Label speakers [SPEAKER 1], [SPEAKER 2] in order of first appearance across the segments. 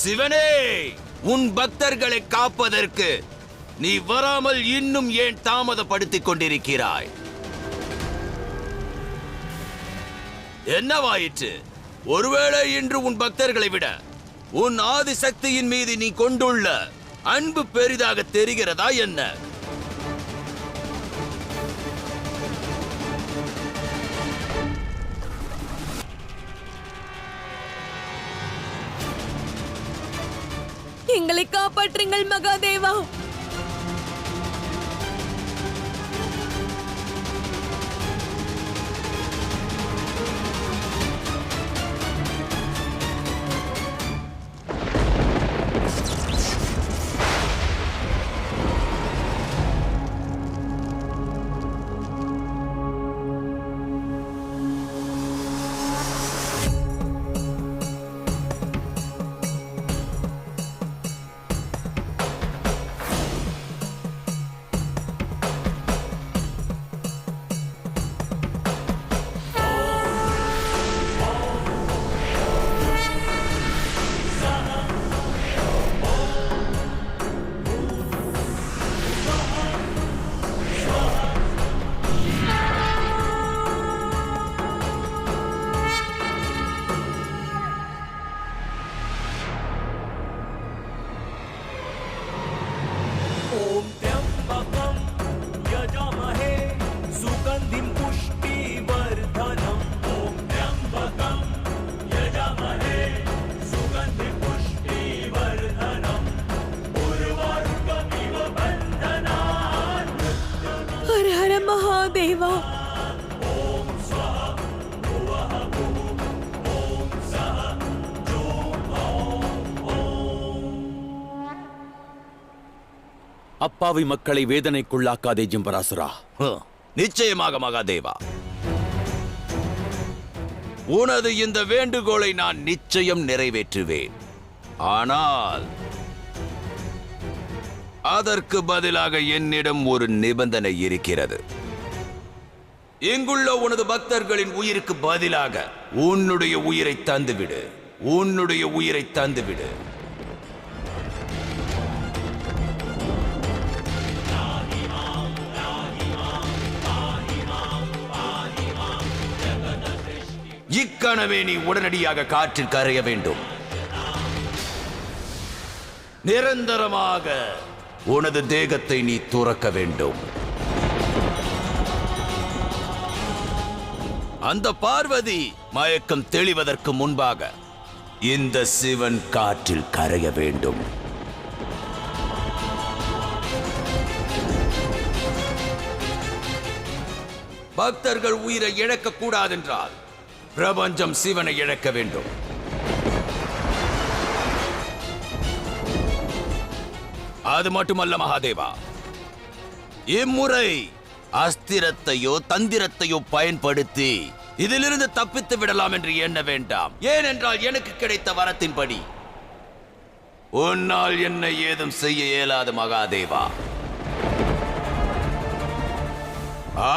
[SPEAKER 1] சிவனே, உன் பக்தர்களை காப்பதற்கு நீ வராமல் இன்னும் ஏன் தாமதப்படுத்திக் கொண்டிருக்கிறாய்? என்னவாயிற்று? ஒருவேளை இன்று உன் பக்தர்களை விட உன் ஆதிசக்தியின் மீது நீ கொண்டுள்ள அன்பு பெரிதாக தெரிகிறதா என்ன?
[SPEAKER 2] எங்களை காப்பாற்றுங்கள் மகாதேவா. மகாதேவா,
[SPEAKER 3] அப்பாவி மக்களை வேதனைக்குள்ளாக்காதே ஜிம்பராசுரா.
[SPEAKER 1] நிச்சயமாக மகாதேவா, உனது இந்த வேண்டுகோளை நான் நிச்சயம் நிறைவேற்றுவேன். ஆனால் அதற்கு பதிலாக என்னிடம் ஒரு நிபந்தனை இருக்கிறது. இங்குள்ள உனது பக்தர்களின் உயிருக்கு பதிலாக உன்னுடைய உயிரை தந்துவிடு. உன்னுடைய உயிரை தந்துவிடு. இக்கணவே நீ உடனடியாக காற்றில் கரைய வேண்டும். நிரந்தரமாக உனது தேகத்தை நீ துறக்க வேண்டும். அந்த பார்வதி மயக்கம் தெளிவதற்கு முன்பாக இந்த சிவன் காற்றில் கரைய வேண்டும். பக்தர்கள் உயிரை இழக்க கூடாதென்றால் பிரபஞ்சம் சிவனை இழக்க வேண்டும். அது மட்டுமல்ல மகாதேவா, இம்முறை அஸ்திரத்தையோ தந்திரத்தையோ பயன்படுத்தி இதிலிருந்து தப்பித்து விடலாம் என்று எண்ண வேண்டாம். ஏனென்றால் எனக்கு கிடைத்த வரத்தின்படி உன்னால் என்னை ஏதும் செய்ய இயலாது மகாதேவா.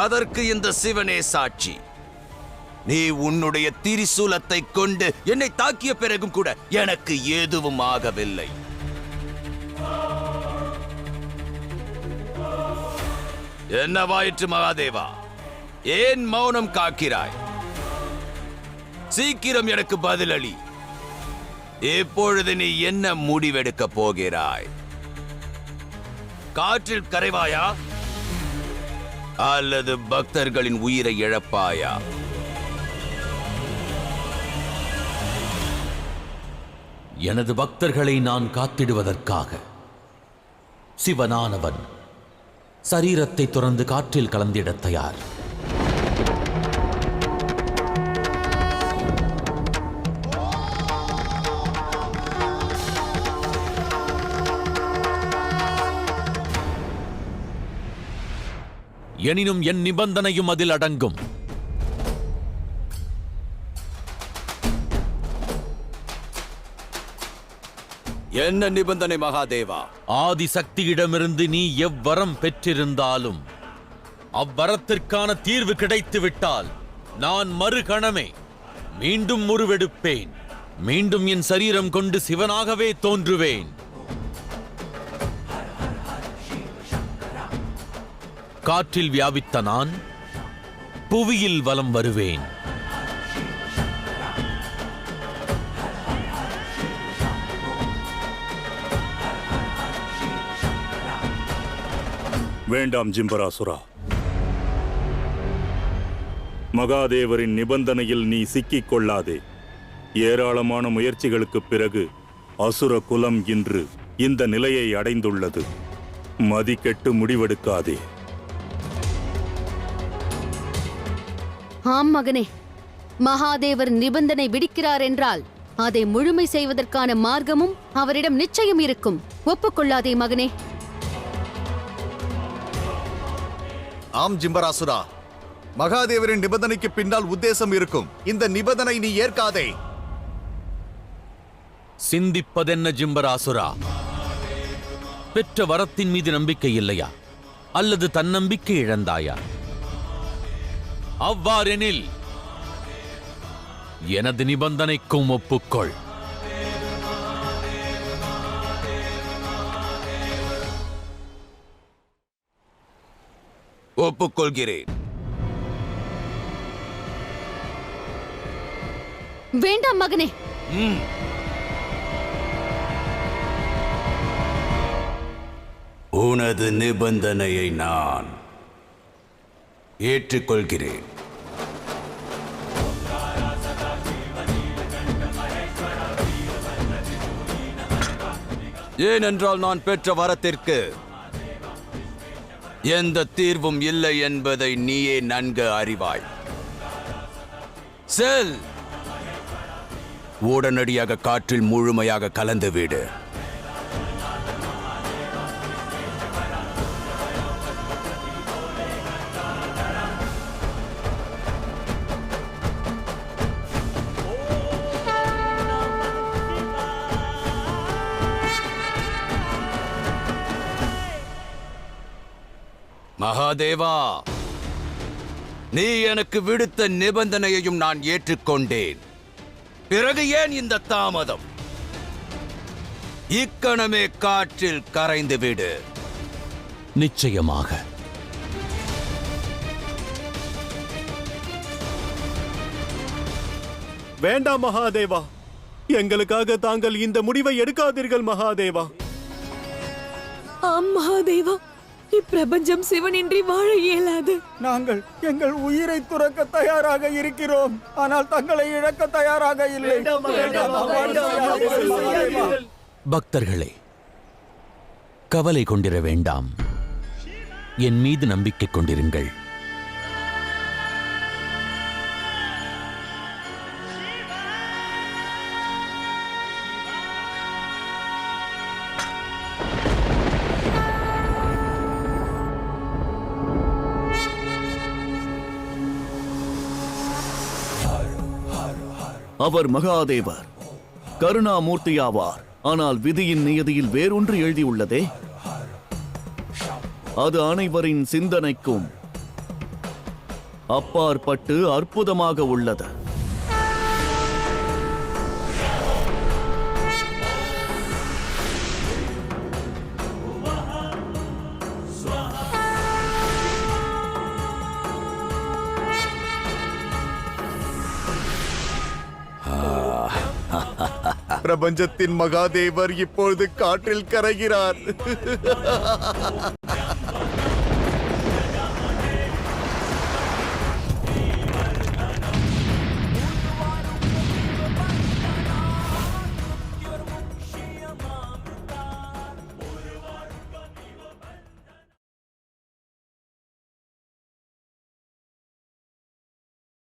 [SPEAKER 1] அதற்கு இந்த சிவனே சாட்சி. நீ உன்னுடைய திரிசூலத்தை கொண்டு என்னை தாக்கிய பிறகும் கூட எனக்கு எதுவும் ஆகவில்லை. என்னவாயிற்று மகாதேவா? ஏன் மௌனம் காக்கிறாய்? சீக்கிரம் எனக்கு பதிலளி. இப்பொழுது நீ என்ன முடிவெடுக்க போகிறாய்? காற்றில் கரைவாயா அல்லது பக்தர்களின் உயிரை இழப்பாயா?
[SPEAKER 4] எனது பக்தர்களை நான் காத்திடுவதற்காக சிவனானவன் சரீரத்தை துறந்து காற்றில் கலந்திட தயார். எனினும் என் நிபந்தனையும் அதில் அடங்கும்.
[SPEAKER 1] என்ன நிபந்தனை மகாதேவா?
[SPEAKER 4] ஆதிசக்தியிடமிருந்து நீ எவ்வரம் பெற்றிருந்தாலும் அவ்வரத்திற்கான தீர்வு கிடைத்து விட்டால் நான் மறுகணமே மீண்டும் உருவெடுப்பேன்.
[SPEAKER 3] மீண்டும் என் சரீரம் கொண்டு சிவனாகவே தோன்றுவேன். காற்றில் வியாபித்த நான் புவியில் வலம் வருவேன்.
[SPEAKER 5] வேண்டாம் ஜிம்பராசுரா. மகாதேவரின் நிபந்தனையில் நீ சிக்கிக் கொள்ளாதே. ஏராளமான முயற்சிகளுக்குப் பிறகு அசுர குலம் இன்று இந்த நிலையை அடைந்துள்ளது. மதிக்கெட்டு முடிவெடுக்காதே.
[SPEAKER 6] ஆம் மகனே, மகாதேவர் நிபந்தனை விதிக்கிறார் என்றால் அதை முழுமை செய்வதற்கான மார்க்கமும் அவரிடம் நிச்சயம் இருக்கும். ஒப்புக்கொள்ளாதே மகனே.
[SPEAKER 7] ஆம் ஜிம்பராசுரா, மகாதேவரின் நிபந்தனைக்கு பின்னால் உத்தேசம் இருக்கும். இந்த நிபந்தனை நீ ஏற்காதே.
[SPEAKER 3] சிந்திப்பதென்ன ஜிம்பராசுரா? பெற்ற வரத்தின் மீது நம்பிக்கை இல்லையா, அல்லது தன்னம்பிக்கை இழந்தாயா? அவ்வாறெனில் எனது நிபந்தனைக்கும் ஒப்புக்கொள்.
[SPEAKER 1] ஒப்புக்கொள்கிறேன்.
[SPEAKER 6] வேண்டாம் மகனே.
[SPEAKER 1] உனது நிபந்தனையை நான் ஏற்றுக்கொள்கிறேன். ஏனென்றால் நான் பெற்ற வரத்திற்கு எந்த தீர்வும் இல்லை என்பதை நீயே நன்கு அறிவாய். செல், உடனடியாக காற்றில் முழுமையாக கலந்துவிடு. மகாதேவா, நீ எனக்கு விடுத்த நிபந்தனையையும் நான் ஏற்றுக்கொண்டேன். பிறகு ஏன் இந்த தாமதம்? இக்கணமே காற்றில் கரைந்து விடு.
[SPEAKER 4] நிச்சயமாக.
[SPEAKER 8] வேண்டாம் மகாதேவா, எங்களுக்காக தாங்கள் இந்த முடிவை எடுக்காதீர்கள் மகாதேவா.
[SPEAKER 2] ஆம் மகாதேவா, இப்பிரபஞ்சம் சிவனின்றி வாழ இயலாது.
[SPEAKER 8] நாங்கள் எங்கள் உயிரை துறக்க தயாராக இருக்கிறோம், ஆனால் தங்களை இழக்க தயாராக இல்லை.
[SPEAKER 4] பக்தர்களே, கவலை கொண்டிர வேண்டாம். என் மீது நம்பிக்கை கொண்டிருங்கள்.
[SPEAKER 9] அவர் மகாதேவர், கருணாமூர்த்தியாவார். ஆனால் விதியின் நியதியில் வேறொன்று எழுதியுள்ளதே. அது அனைவரின் சிந்தனைக்கும் அப்பாற்பட்டு அற்புதமாக உள்ளது.
[SPEAKER 7] பிரபஞ்சத்தின் மகாதேவர் இப்பொழுது காற்றில் கரைகிறார்.